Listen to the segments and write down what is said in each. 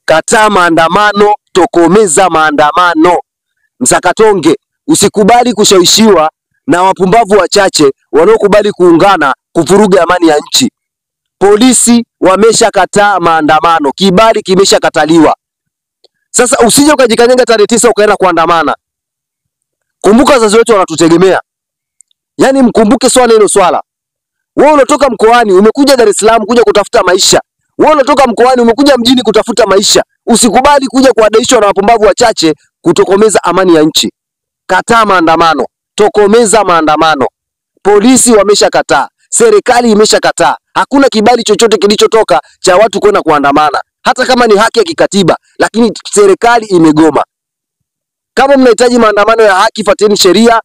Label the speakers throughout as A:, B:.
A: Kataa maandamano, tokomeza maandamano. Msakatonge, usikubali kushawishiwa na wapumbavu wachache wanaokubali kuungana kuvuruga amani ya nchi. Polisi wameshakataa maandamano, kibali kimeshakataliwa. Sasa usije ukajikanyaga tarehe 9 ukaenda kuandamana. Kumbuka wazazi wetu wanatutegemea. Yaani mkumbuke swala hilo swala. Wewe unatoka mkoani umekuja Dar es Salaam kuja kutafuta maisha. Wewe unatoka mkoani umekuja mjini kutafuta maisha. Usikubali kuja kuadaishwa na wapumbavu wachache kutokomeza amani ya nchi. Kataa maandamano, tokomeza maandamano. Polisi wameshakataa, serikali imeshakataa. Hakuna kibali chochote kilichotoka cha watu kwenda kuandamana. Hata kama ni haki ya kikatiba, lakini serikali imegoma. Kama mnahitaji maandamano ya haki, fuateni sheria,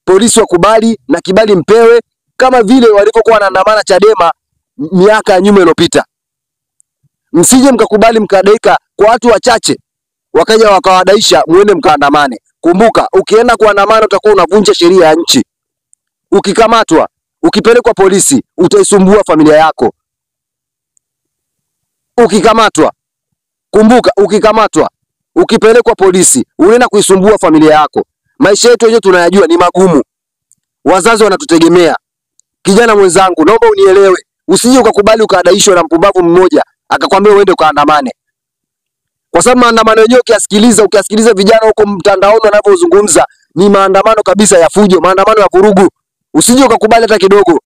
A: polisi wakubali na kibali mpewe kama vile walivyokuwa wanaandamana Chadema miaka ya nyuma iliyopita. Msije mkakubali mkadaika kwa watu wachache wakaja wakawadaisha muende mkaandamane. Kumbuka, ukienda kuandamana utakuwa unavunja sheria ya nchi. Ukikamatwa, ukipelekwa polisi, utaisumbua familia yako. Ukikamatwa, kumbuka, ukikamatwa, ukipelekwa polisi, unaenda kuisumbua familia yako. Maisha yetu yenyewe tunayajua ni magumu. Wazazi wanatutegemea. Kijana mwenzangu, naomba unielewe. Usije ukakubali ukadaishwa na mpumbavu mmoja akakwambia uende ukaandamane. Kwa sababu maandamano yenyewe ukiasikiliza vijana huko mtandaoni wanavyozungumza ni maandamano kabisa ya fujo, maandamano ya vurugu. Usije ukakubali hata kidogo.